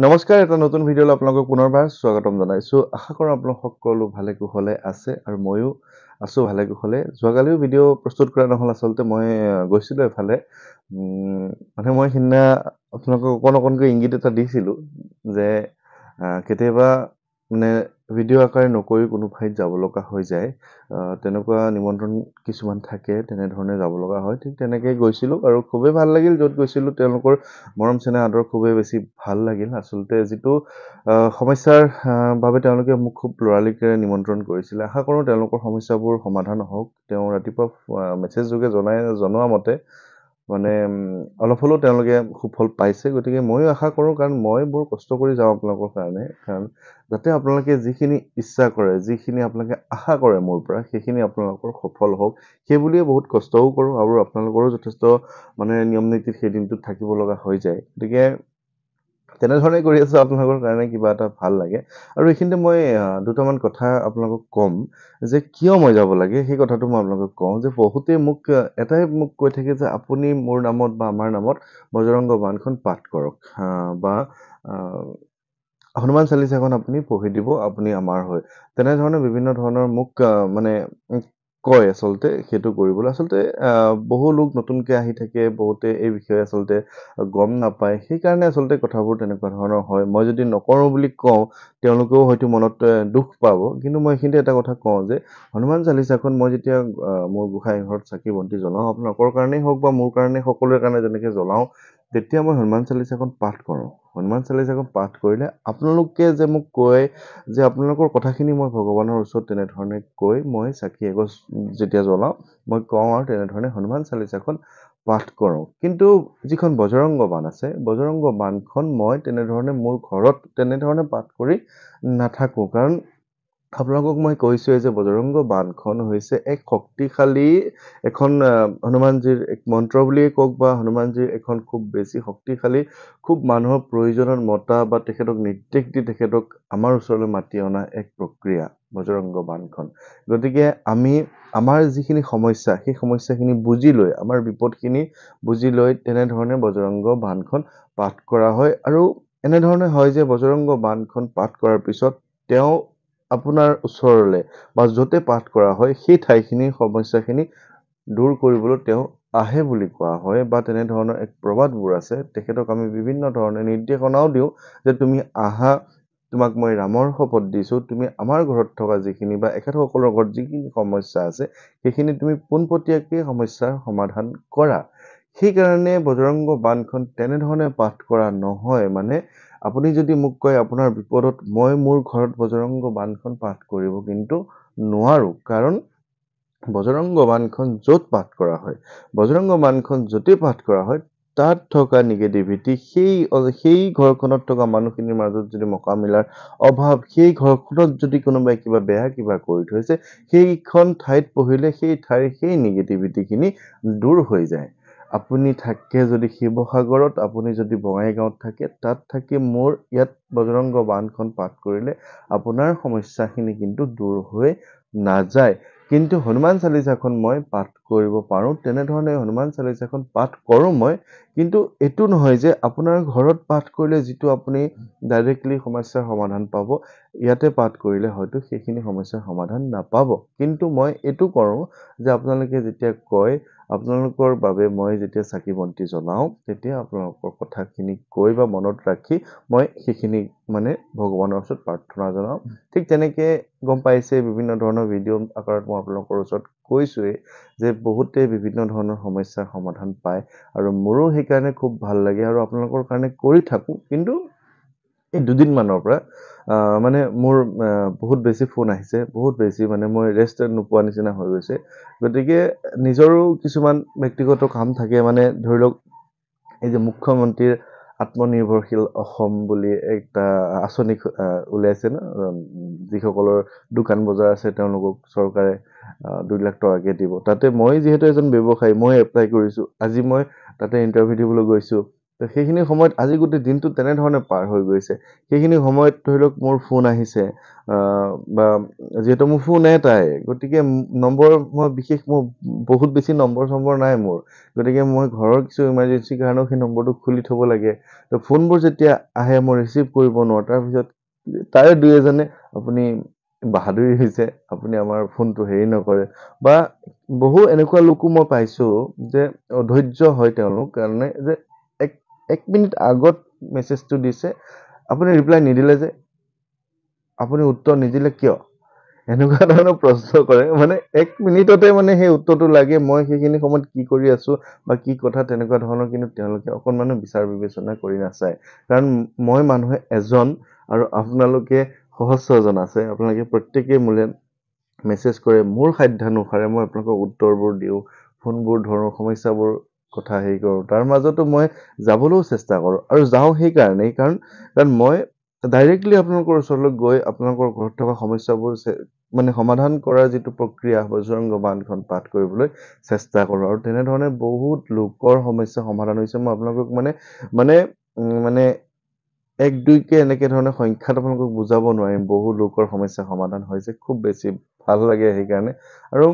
নমস্কাৰ, এটা নতুন ভিডিঅ'লৈ আপোনালোকক পুনৰবাৰ স্বাগতম জনাইছোঁ। আশা কৰোঁ আপোনালোক সকলো ভালে কুশলে আছে আৰু ময়ো আছোঁ ভালে কুশলে। যোৱাকালিও ভিডিঅ' প্ৰস্তুত কৰা নহ'ল, আচলতে মই গৈছিলোঁ এফালে। মানে মই সিদিনা আপোনালোকক অকণকৈ ইংগিত এটা দিছিলোঁ যে কেতিয়াবা মানে ভিডিঅ' আকাৰে নকৈ কোনো ঠাইত যাব লগা হৈ যায়। তেনেকুৱা নিমন্ত্ৰণ কিছুমান থাকে, তেনেধৰণে যাব লগা হয়। ঠিক তেনেকৈ গৈছিলোঁ আৰু খুবেই ভাল লাগিল য'ত গৈছিলোঁ। তেওঁলোকৰ মৰম চেনেহ আদৰ খুবেই বেছি ভাল লাগিল। আচলতে যিটো সমস্যাৰ বাবে তেওঁলোকে মোক খুব লৰালিকাৰে নিমন্ত্ৰণ কৰিছিলে। আশা কৰোঁ তেওঁলোকৰ সমস্যাবোৰ সমাধান হওক। তেওঁ ৰাতিপুৱা মেছেজ যোগে জনোৱা মতে মানে অলপ হ'লেও তেওঁলোকে সুফল পাইছে। গতিকে ময়ো আশা কৰোঁ, কাৰণ মই বৰ কষ্ট কৰি যাওঁ আপোনালোকৰ কাৰণে, কাৰণ যাতে আপোনালোকে যিখিনি ইচ্ছা কৰে, যিখিনি আপোনালোকে আশা কৰে মোৰ পৰা, সেইখিনি আপোনালোকৰ সফল হওক। সেই বুলিয়ে বহুত কষ্টও কৰোঁ আৰু আপোনালোকৰো যথেষ্ট মানে নিয়ম নীতিত সেই দিনটোত থাকিব লগা হৈ যায়। গতিকে তেনেধৰণে কৰি আছোঁ আপোনালোকৰ কাৰণে, কিবা এটা ভাল লাগে। আৰু এইখিনিতে মই দুটামান কথা আপোনালোকক ক'ম যে কিয় মই যাব লাগে, সেই কথাটো মই আপোনালোকক কওঁ যে বহুতে মোক এটাই মোক কৈ থাকে যে আপুনি মোৰ নামত বা আমাৰ নামত বজৰংগ বাণখন পাঠ কৰক, বা হনুমান চালিচাখন আপুনি পঢ়ি দিব, আপুনি আমাৰ হৈ। তেনেধৰণে বিভিন্ন ধৰণৰ মোক মানে কয় আচলতে সেইটো কৰিবলৈ। আচলতে বহু লোক নতুনকৈ আহি থাকে, বহুতে এই বিষয়ে আচলতে গম নাপায়। সেইকাৰণে আচলতে কথাবোৰ তেনেকুৱা ধৰণৰ হয়। মই যদি নকৰোঁ বুলি কওঁ, তেওঁলোকেও হয়তো মনত দুখ পাব। কিন্তু মই এইখিনিতে এটা কথা কওঁ যে হনুমান চালিচাখন মই যেতিয়া মোৰ গোসাঁই ঘৰত চাকি বন্তি জ্বলাওঁ, আপোনালোকৰ কাৰণেই হওক বা মোৰ কাৰণে, সকলোৰে কাৰণে যেনেকৈ জ্বলাওঁ, তেতিয়া মই হনুমান চালিচাখন পাঠ কৰোঁ। হনুমান চালিচাখন পাঠ কৰিলে আপোনালোকে যে মোক কয় যে আপোনালোকৰ কথাখিনি মই ভগৱানৰ ওচৰত তেনেধৰণে কৈ মই চাকি এগছ যেতিয়া জ্বলাওঁ, মই কওঁ আৰু তেনেধৰণে হনুমান চালিচাখন পাঠ কৰোঁ। কিন্তু যিখন বজৰংগ বাণ আছে, বজৰংগ বাণখন মই তেনেধৰণে মোৰ ঘৰত তেনেধৰণে পাঠ কৰি নাথাকোঁ। কাৰণ আপোনালোকক মই কৈছোঁৱেই যে বজৰংগ বাণখন হৈছে এক শক্তিশালী এখন হনুমানজীৰ এক মন্ত্ৰ বুলিয়েই কওক বা হনুমানজীৰ এখন খুব বেছি শক্তিশালী, খুব মানুহৰ প্ৰয়োজনত মতা বা তেখেতক নিৰ্দেশ দি তেখেতক আমাৰ ওচৰলৈ মাতি অনা এক প্ৰক্ৰিয়া বজৰংগ বাণখন। গতিকে আমি আমাৰ যিখিনি সমস্যা, সেই সমস্যাখিনি বুজি লৈ, আমাৰ বিপদখিনি বুজি লৈ তেনেধৰণে বজৰংগ বাণখন পাঠ কৰা হয়। আৰু এনেধৰণে হয় যে বজৰংগ বাণখন পাঠ কৰাৰ পিছত তেওঁ আপোনাৰ ওচৰলৈ বা য'তে পাঠ কৰা হয় সেই ঠাইখিনিৰ সমস্যাখিনি দূৰ কৰিবলৈ তেওঁ আহে বুলি কোৱা হয়, বা তেনেধৰণৰ এক প্ৰবাদবোৰ আছে। তেখেতক আমি বিভিন্ন ধৰণে নিৰ্দেশনাও দিওঁ যে তুমি আহা, তোমাক মই ৰামৰ শপত দিছোঁ, তুমি আমাৰ ঘৰত থকা যিখিনি বা এখেতসকলৰ ঘৰত যিখিনি সমস্যা আছে সেইখিনি তুমি পোনপটীয়াকৈ সমস্যাৰ সমাধান কৰা। সেইকাৰণে বজৰংগ বাণখন তেনেধৰণে পাঠ কৰা নহয়। মানে আপুনি যদি মোক কয় আপোনাৰ বিপদত মই মোৰ ঘৰত বজৰংগ বাণখন পাঠ কৰিব কিন্তু নোৱাৰোঁ, কাৰণ বজৰংগ বাণখন য'ত পাঠ কৰা হয়, বজৰংগ বাণখন য'তেই পাঠ কৰা হয়, তাত থকা নিগেটিভিটি, সেই ঘৰখনত থকা মানুহখিনিৰ মাজত যদি মোকামিলাৰ অভাৱ, সেই ঘৰখনত যদি কোনোবাই কিবা বেয়া কিবা কৰি থৈছে, সেইখন ঠাইত পঢ়িলে সেই ঠাইৰ সেই নিগেটিভিটিখিনি দূৰ হৈ যায়। আপুনি থাকে যদি শিৱসাগৰত, আপুনি যদি বঙাইগাঁৱত থাকে, তাত থাকি মোৰ ইয়াত বজৰংগ বাণখন পাঠ কৰিলে আপোনাৰ সমস্যাখিনি কিন্তু দূৰ হৈ নাযায়। কিন্তু হনুমান চালিচাখন মই পাঠ কৰিব পাৰোঁ, তেনেধৰণে হনুমান চালিচাখন পাঠ কৰোঁ মই। কিন্তু এইটো নহয় যে আপোনাৰ ঘৰত পাঠ কৰিলে যিটো আপুনি ডাইৰেক্টলি সমস্যাৰ সমাধান পাব, ইয়াতে পাঠ কৰিলে হয়তো সেইখিনি সমস্যাৰ সমাধান নাপাব। কিন্তু মই এইটো কৰোঁ যে আপোনালোকে যেতিয়া কয়, আপোনালোকৰ বাবে মই যেতিয়া চাকি বন্তি জ্বলাওঁ, তেতিয়া আপোনালোকৰ কথাখিনি কৈ বা মনত ৰাখি মই সেইখিনি মানে ভগৱানৰ ওচৰত প্ৰাৰ্থনা জনাওঁ। ঠিক তেনেকৈ গম পাইছে, বিভিন্ন ধৰণৰ ভিডিঅ' আকাৰত মই আপোনালোকৰ ওচৰত কৈছোঁৱেই যে বহুতে বিভিন্ন ধৰণৰ সমস্যাৰ সমাধান পায়, আৰু মোৰো সেইকাৰণে খুব ভাল লাগে আৰু আপোনালোকৰ কাৰণে কৰি থাকোঁ। কিন্তু এই দুদিনমানৰ পৰা মানে মোৰ বহুত বেছি ফোন আহিছে, বহুত বেছি মানে মই ৰেষ্ট নোপোৱা নিচিনা হৈ গৈছে। গতিকে নিজৰো কিছুমান ব্যক্তিগত কাম থাকে। মানে ধৰি লওক এই যে মুখ্যমন্ত্ৰীৰ আত্মনিৰ্ভৰশীল অসম বুলি একটা আঁচনি উলিয়াইছে ন, যিসকলৰ দোকান বজাৰ আছে তেওঁলোকক চৰকাৰে 2 লাখ টকাকৈ দিব। তাতে মই যিহেতু এজন ব্যৱসায়ী, মই এপ্লাই কৰিছোঁ। আজি মই তাতে ইণ্টাৰভিউ দিবলৈ গৈছোঁ। তো সেইখিনি সময়ত আজি গোটেই দিনটো তেনেধৰণে পাৰ হৈ গৈছে। সেইখিনি সময়ত ধৰি লওক মোৰ ফোন আহিছে, বা যিহেতু মোৰ ফোন এটাই, গতিকে নম্বৰ মোৰ বহুত বেছি নম্বৰ-চম্বৰ নাই মোৰ। গতিকে মই ঘৰৰ কিছু ইমাৰ্জেঞ্চিৰ কাৰণেও সেই নম্বৰটো খুলি থ'ব লাগে। তো ফোনবোৰ যেতিয়া আহে মই ৰিচিভ কৰিব নোৱাৰোঁ। তাৰপিছত তাৰে দুই এজনে আপুনি বাহাদুৰি হৈছে, আপুনি আমাৰ ফোনটো হেৰি নকৰে, বা বহু এনেকুৱা লোকো মই পাইছোঁ যে অধৈৰ্য হয় তেওঁলোক, কাৰণে যে এক এক মিনিট আগত মেছেজটো দিছে, আপুনি ৰিপ্লাই নিদিলে যে, আপুনি উত্তৰ নিদিলে কিয়? এনেকুৱা ধৰণৰ প্ৰশ্ন কৰে। মানে 1 মিনিটতে মানে সেই উত্তৰটো লাগে। মই সেইখিনি সময়ত কি কৰি আছোঁ বা কি কথা তেনেকুৱা ধৰণৰ, কিন্তু তেওঁলোকে অকণমানো বিচাৰ বিবেচনা কৰি নাচায়। কাৰণ মই মানুহে এজন আৰু আপোনালোকে সহস্ৰজন আছে। আপোনালোকে প্ৰত্যেকেই মোলে মেছেজ কৰে। মোৰ সাধ্যানুসাৰে মই আপোনালোকক উত্তৰবোৰ দিওঁ, ফোনবোৰ ধৰোঁ, সমস্যাবোৰ কথা হেৰি কৰোঁ। তাৰ মাজতো মই যাবলৈও চেষ্টা কৰোঁ, আৰু যাওঁ সেইকাৰণেই, কাৰণ মই ডাইৰেক্টলি আপোনালোকৰ ওচৰলৈ গৈ আপোনালোকৰ ঘৰত থকা সমস্যাবোৰ মানে সমাধান কৰাৰ যিটো প্ৰক্ৰিয়া, বজৰংগ বাণখন পাঠ কৰিবলৈ চেষ্টা কৰোঁ। আৰু তেনেধৰণে বহুত লোকৰ সমস্যা সমাধান হৈছে। মই আপোনালোকক মানে 1-2কে এনেকে ধৰণে সংখ্যাত আপোনালোকক বুজাব নোৱাৰিম। বহু লোকৰ সমস্যা সমাধান হৈছে। খুব বেছি ভাল লাগে সেইকাৰণে। আৰু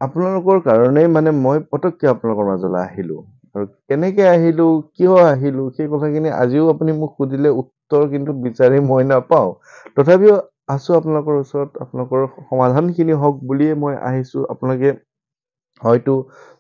আপোনালোকৰ কাৰণেই মানে মই পতককে আপোনালোকৰ মাজলৈ আহিলোঁ। আৰু কেনেকে আহিলোঁ, কিয় আহিলোঁ, সেই কথাখিনি আজিও আপুনি মোক সুধিলে উত্তৰ কিন্তু বিচাৰি মই নাপাওঁ। তথাপিও আছোঁ আপোনালোকৰ ওচৰত, আপোনালোকৰ সমাধানখিনি হওক বুলিয়ে মই আহিছোঁ। আপোনালোকে হয়তো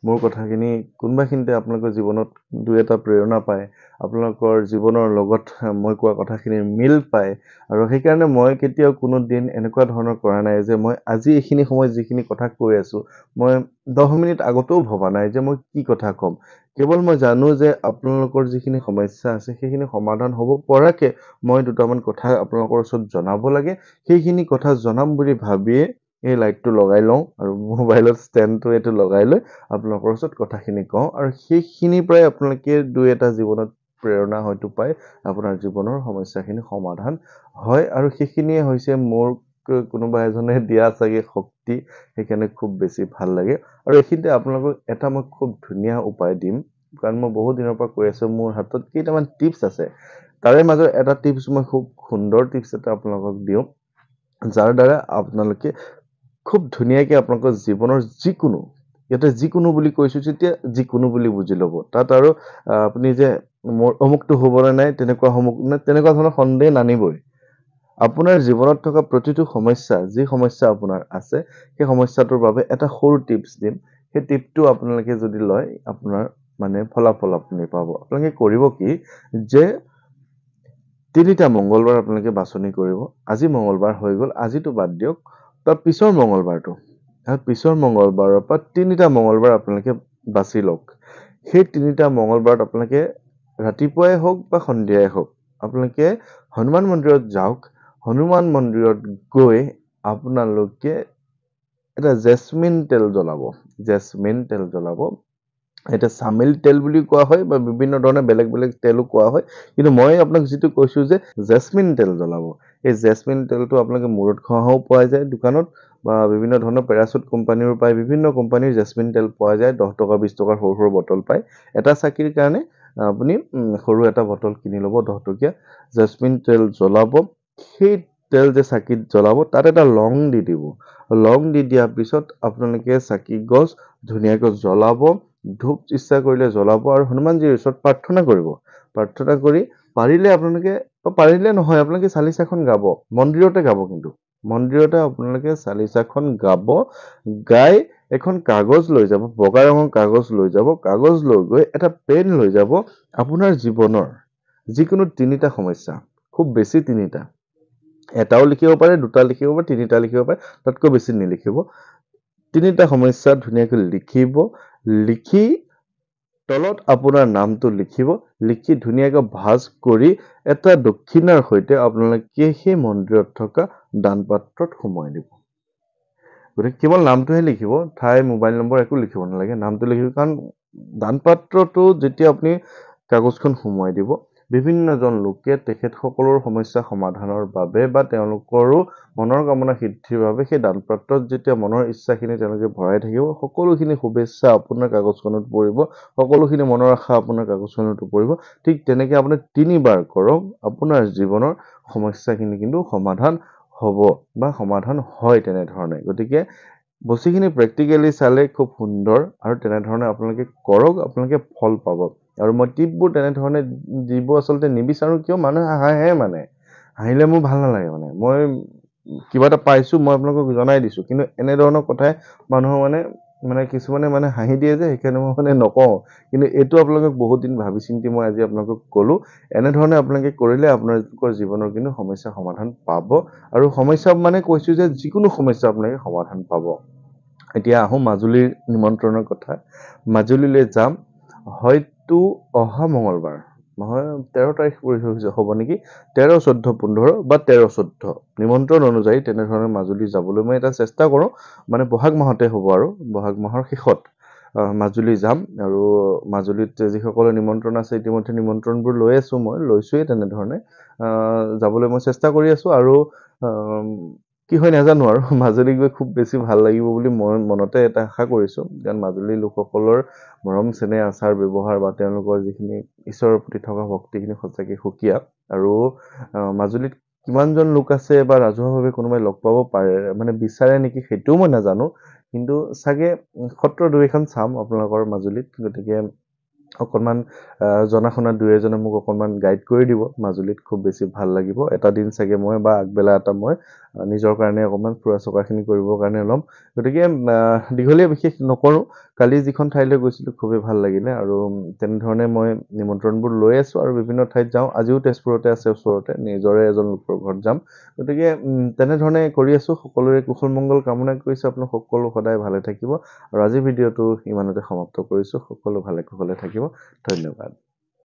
মোৰ কথাখিনি কোনোবাখিনিতে আপোনালোকৰ জীৱনত 2-এটা প্ৰেৰণা পায়, আপোনালোকৰ জীৱনৰ লগত মই কোৱা কথাখিনিৰ মিল পায়। আৰু সেইকাৰণে মই কেতিয়াও কোনো দিন এনেকুৱা ধৰণৰ কৰা নাই যে মই আজি এইখিনি সময়ত যিখিনি কথা কৈ আছোঁ, মই 10 মিনিট আগতেও ভবা নাই যে মই কি কথা ক'ম। কেৱল মই জানো যে আপোনালোকৰ যিখিনি সমস্যা আছে সেইখিনি সমাধান হ'ব পৰাকে মই দুটামান কথা আপোনালোকৰ ওচৰত জনাব লাগে। সেইখিনি কথা জনাম বুলি ভাবিয়ে এই লাইটটো লগাই লওঁ, আৰু মোবাইলত ষ্টেণ্ডটো এইটো লগাই লৈ আপোনালোকৰ ওচৰত কথাখিনি কওঁ। আৰু সেইখিনিৰ পৰাই আপোনালোকে 2-এটা জীৱনত প্ৰেৰণা হয়তো পায়, আপোনাৰ জীৱনৰ সমস্যাখিনি সমাধান হয়। আৰু সেইখিনিয়ে হৈছে মোৰ কোনোবা এজনে দিয়া চাগে শক্তি। সেইকাৰণে খুব বেছি ভাল লাগে। আৰু এইখিনিতে আপোনালোকক এটা মই খুব ধুনীয়া উপায় দিম, কাৰণ মই বহুত দিনৰ পৰা কৈ আছোঁ, মোৰ হাতত কেইটামান টিপছ আছে। তাৰে মাজৰ এটা টিপছ মই খুব সুন্দৰ টিপছ এটা আপোনালোকক দিওঁ, যাৰ দ্বাৰা আপোনালোকে খুব ধুনীয়াকে আপোনালোকৰ জীৱনৰ যিকোনো, ইয়াতে যিকোনো বুলি কৈছোঁ যেতিয়া যিকোনো বুলি বুজি ল'ব। তাত আৰু আপুনি যে মোৰ অমুকটো হ'বনে নাই, তেনেকুৱা ধৰণৰ সন্দেহ নানিবই। আপোনাৰ জীৱনত থকা প্ৰতিটো সমস্যা, যি সমস্যা আপোনাৰ আছে, সেই সমস্যাটোৰ বাবে এটা সৰু টিপছ দিম। সেই টিপটো আপোনালোকে যদি লয়, আপোনাৰ মানে ফলাফল আপুনি পাব। আপোনালোকে কৰিব কি, যে 3টা মঙ্গলবাৰ আপোনালোকে বাছনি কৰিব। আজি মঙ্গলবাৰ হৈ গ'ল, আজিটো বাদ দিয়ক, তাৰ পিছৰ মঙ্গলবাৰটো, তাৰ পিছৰ মঙ্গলবাৰৰ পৰা 3টা মঙ্গলবাৰ আপোনালোকে বাছি লওক। সেই 3টা মঙ্গলবাৰত আপোনালোকে ৰাতিপুৱাই হওক বা সন্ধিয়াই হওক, আপোনালোকে হনুমান মন্দিৰত যাওক। হনুমান মন্দিৰত গৈ আপোনালোকে এটা জেচমিন তেল জ্বলাব। জেচমিন তেল জ্বলাব। এটা চামিল তেল বুলি কোৱা হয়, বা বিভিন্ন ধৰণে বেলেগ বেলেগ তেলো কোৱা হয়, কিন্তু মই আপোনাক যিটো কৈছোঁ যে জেচমিন তেল জ্বলাব। এই জেচমিন তেলটো আপোনালোকে মূৰত ঘঁহাও পোৱা যায় দোকানত, বা বিভিন্ন ধৰণৰ পেৰাচুট কোম্পানীৰো পায়। বিভিন্ন কোম্পানীৰ জেচমিন তেল পোৱা যায়। 10 টকা 20 টকাৰ সৰু সৰু বটল পায়। এটা চাকিৰ কাৰণে আপুনি সৰু এটা বটল কিনি ল'ব, 10 টকীয়া। জেচমিন তেল জ্বলাব। সেই তেল যে চাকিত জ্বলাব, তাত এটা লং দি দিব। লং দি দিয়াৰ পিছত আপোনালোকে চাকি গছ ধুনীয়াকৈ জ্বলাব। ধূপ ইচ্ছা কৰিলে জ্বলাব, আৰু হনুমানজীৰ ওচৰত প্ৰাৰ্থনা কৰিব। প্ৰাৰ্থনা কৰি পাৰিলে আপোনালোকে, পাৰিলে নহয়, আপোনালোকে চালিচাখন গাব। মন্দিৰতে গাব, কিন্তু মন্দিৰতে আপোনালোকে চালিচাখন গাব। গাই এখন কাগজ লৈ যাব, বগা ৰঙৰ কাগজ লৈ যাব। কাগজ লৈ গৈ এটা পেন লৈ যাব। আপোনাৰ জীৱনৰ যিকোনো 3টা সমস্যা, খুব বেছি 3টা, এটাও লিখিব পাৰে, 2টা লিখিব পাৰে, 3টা লিখিব পাৰে, তাতকৈ বেছি নিলিখিব। 3টা সমস্যা ধুনীয়াকৈ লিখিব। লিখি তলত আপোনাৰ নামটো লিখিব। লিখি ধুনীয়াকৈ ভাঁজ কৰি এটা দক্ষিণাৰ সৈতে আপোনালোকে সেই মন্দিৰত থকা দান পাত্ৰত সোমোৱাই দিব। গতিকে কেৱল নামটোহে লিখিব, ঠাই, মোবাইল নম্বৰ একো লিখিব নালাগে, নামটো লিখিব। কাৰণ দান পাত্ৰটো যেতিয়া আপুনি কাগজখন সোমোৱাই দিব, বিভিন্নজন লোকে তেখেতসকলৰ সমস্যা সমাধানৰ বাবে বা তেওঁলোকৰো মনৰ কামনা সিদ্ধিৰ বাবে সেই দানপাত্ৰত যেতিয়া মনৰ ইচ্ছাখিনি তেওঁলোকে ভৰাই থাকিব, সকলোখিনি শুভেচ্ছা আপোনাৰ কাগজখনত পৰিব, সকলোখিনি মনৰ আশা আপোনাৰ কাগজখনত পৰিব। ঠিক তেনেকৈ আপুনি 3 বাৰ কৰক, আপোনাৰ জীৱনৰ সমস্যাখিনি কিন্তু সমাধান হ'ব বা সমাধান হয় তেনেধৰণে। গতিকে বস্তুখিনি প্ৰেক্টিকেলি চালে খুব সুন্দৰ আৰু তেনেধৰণে আপোনালোকে কৰক, আপোনালোকে ফল পাব। আৰু মই টিপবোৰ তেনেধৰণে দিব আচলতে নিবিচাৰোঁ, কিয় মানুহে হাঁহে মানে হাঁহিলে মোৰ ভাল নালাগে। মানে মই কিবা এটা পাইছোঁ, মই আপোনালোকক জনাই দিছোঁ, কিন্তু এনেধৰণৰ কথাই মানুহৰ মানে কিছুমানে মানে হাঁহি দিয়ে যে, সেইকাৰণে মই মানে নকওঁ। কিন্তু এইটো আপোনালোকক বহুত দিন ভাবি চিন্তি মই আজি আপোনালোকক ক'লোঁ। এনেধৰণে আপোনালোকে কৰিলে আপোনালোকৰ জীৱনৰ কিন্তু সমস্যা সমাধান পাব। আৰু সমস্যা মানে কৈছোঁ যে যিকোনো সমস্যা আপোনালোকে সমাধান পাব। এতিয়া আহোঁ মাজুলীৰ নিমন্ত্ৰণৰ কথা। মাজুলীলৈ যাম হয়তো অহা মঙলবাৰ, নহয় 13 তাৰিখ হ'ব নেকি, 13, 14, 15 বা 13, 14 নিমন্ত্ৰণ অনুযায়ী তেনেধৰণে মাজুলী যাবলৈ মই এটা চেষ্টা কৰোঁ। মানে বহাগ মাহতে হ'ব আৰু বহাগ মাহৰ শেষত মাজুলী যাম। আৰু মাজুলীত যিসকলে নিমন্ত্ৰণ আছে ইতিমধ্যে নিমন্ত্ৰণবোৰ লৈ আছোঁ, মই লৈছোঁৱেই। তেনেধৰণে যাবলৈ মই চেষ্টা কৰি আছোঁ। আৰু কি হয় নাজানো, আৰু মাজুলী গৈ খুব বেছি ভাল লাগিব বুলি মই মনতে এটা আশা কৰিছোঁ। কাৰণ মাজুলীৰ লোকসকলৰ মৰম চেনেহ আচাৰ ব্যৱহাৰ বা তেওঁলোকৰ যিখিনি ঈশ্বৰৰ প্ৰতি থকা ভক্তিখিনি সঁচাকৈ সুকীয়া। আৰু মাজুলীত কিমানজন লোক আছে বা ৰাজহুৱাভাৱে কোনোবাই লগ পাব পাৰে মানে বিচাৰে নেকি সেইটোও মই নাজানো, কিন্তু চাগে সত্ৰ 2-এখন চাম আপোনালোকৰ মাজুলীত। গতিকে অকণমান জনা শুনা 2-এজনে মোক অকণমান গাইড কৰি দিব মাজুলীত, খুব বেছি ভাল লাগিব। এটা দিন চাগে মই বা আগবেলা এটা মই নিজৰ কাৰণে অকণমান ফুৰা চকাখিনি কৰিবৰ কাৰণে ল'ম। গতিকে দীঘলীয়া বিশেষ নকৰোঁ। কালি যিখন ঠাইলৈ গৈছিলোঁ খুবেই ভাল লাগিলে, আৰু তেনেধৰণে মই নিমন্ত্ৰণবোৰ লৈ আছোঁ আৰু বিভিন্ন ঠাইত যাওঁ। আজিও তেজপুৰতে আছে ওচৰতে, নিজৰে এজন লোকৰ ঘৰত যাম। গতিকে তেনেধৰণে কৰি আছোঁ। সকলোৰে কুশল মংগল কামনা কৰিছোঁ। আপোনালোক সকলো সদায় ভালে থাকিব। আৰু আজিৰ ভিডিঅ'টো ইমানতে সমাপ্ত কৰিছোঁ। সকলো ভালে কুশলে থাকিব। ধন্যবাদ।